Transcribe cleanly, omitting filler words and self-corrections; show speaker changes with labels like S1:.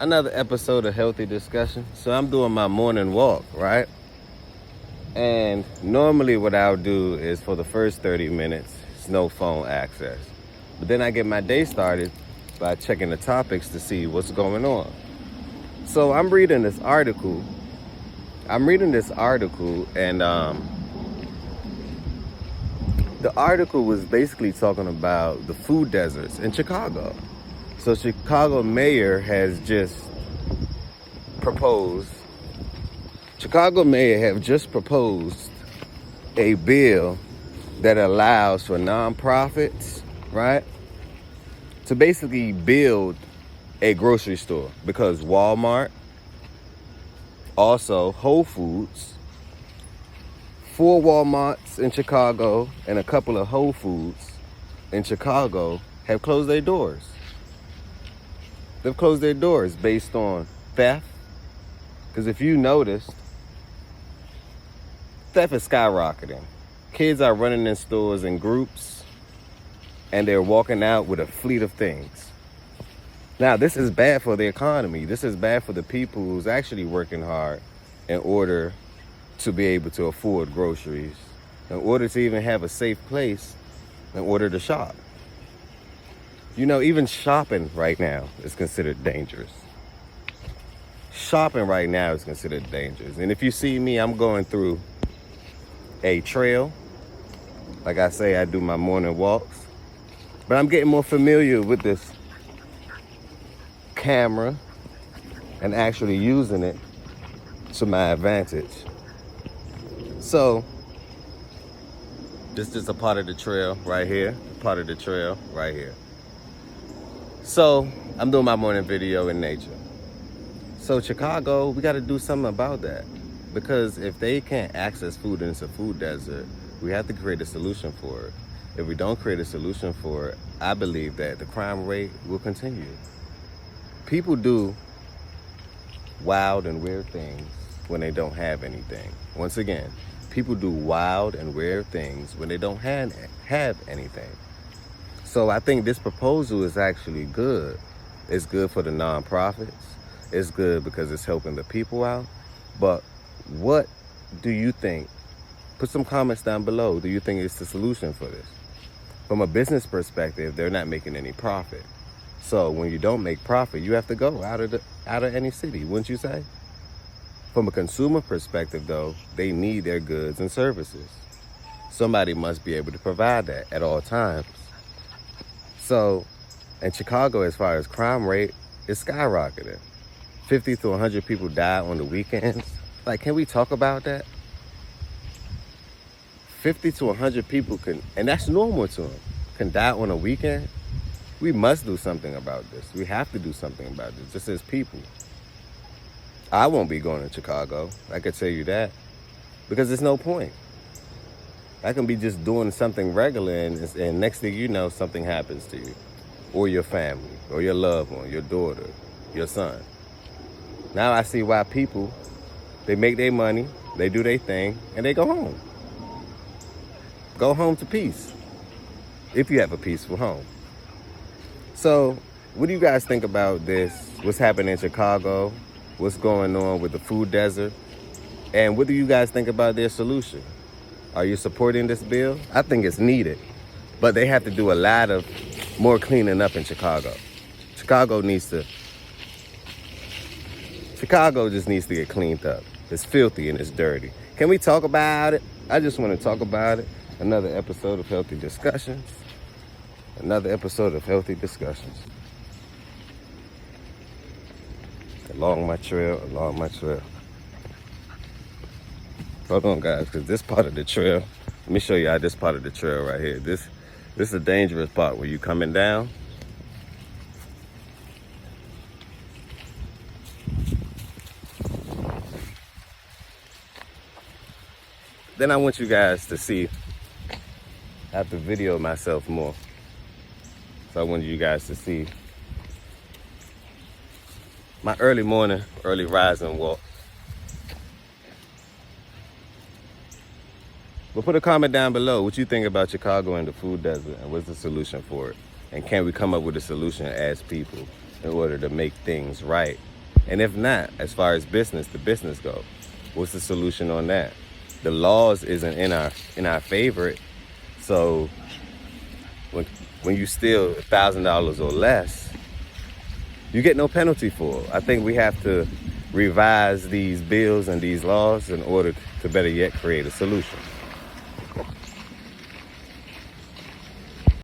S1: Another episode of Healthy Discussion. So I'm doing my morning walk, right? And normally what I'll do is for the first 30 minutes, it's no phone access. But then I get my day started by checking the topics to see what's going on. So I'm reading this article. And the article was basically talking about the food deserts in Chicago. So Chicago mayor have just proposed a bill that allows for nonprofits, right, to basically build a grocery store, because Walmart, also Whole Foods, 4 Walmarts in Chicago and a couple of Whole Foods in Chicago have closed their doors. They've closed their doors based on theft. Because if you noticed, theft is skyrocketing. Kids are running in stores in groups and they're walking out with a fleet of things. Now, this is bad for the economy. This is bad for the people who's actually working hard in order to be able to afford groceries, in order to even have a safe place in order to shop. You know, even shopping right now is considered dangerous. Shopping right now is considered dangerous. And if you see me, I'm going through a trail. Like I say, I do my morning walks. But I'm getting more familiar with this camera and actually using it to my advantage. So, this is a part of the trail right here. So, I'm doing my morning video in nature. So, Chicago, we got to do something about that. Because if they can't access food and it's a food desert, we have to create a solution for it. If we don't create a solution for it, I believe that the crime rate will continue. People do wild and weird things when they don't have anything. Once again, people do wild and weird things when they don't have anything. So I think this proposal is actually good. It's good for the nonprofits. It's good because it's helping the people out. But what do you think? Put some comments down below. Do you think it's the solution for this? From a business perspective, they're not making any profit. So when you don't make profit, you have to go out of any city, wouldn't you say? From a consumer perspective, though, they need their goods and services. Somebody must be able to provide that at all times. So in Chicago, as far as crime rate, it's skyrocketing. 50 to 100 people die on the weekends. Like, can we talk about that? 50 to 100 people and that's normal to them, can die on a weekend. We must do something about this. We have to do something about this, just as people. I won't be going to Chicago, I can tell you that, because there's no point. I can be just doing something regular and next thing you know, something happens to you, or your family, or your loved one, your daughter, your son. Now I see why people, they make their money, they do their thing, and they go home. Go home to peace, if you have a peaceful home. So, what do you guys think about this? What's happening in Chicago? What's going on with the food desert? And what do you guys think about their solution? Are you supporting this bill? I think it's needed, but they have to do a lot of more cleaning up in Chicago. Chicago just needs to get cleaned up. It's filthy and it's dirty. Can we talk about it? I just want to talk about it. Another episode of Healthy Discussions. Along my trail. Hold on, guys, because this part of the trail, let me show y'all this part of the trail right here. This is a dangerous part where you coming down. Then I want you guys to see, I have to video myself more. So I want you guys to see my early rising walk. But put a comment down below what you think about Chicago and the food desert and what's the solution for it. And can we come up with a solution as people? in order to make things right? And if not, as far as the business go, what's the solution on that? The laws isn't in our favor. So when you steal $1,000 or less, you get no penalty for it. I think we have to revise these bills and these laws in order to better yet create a solution.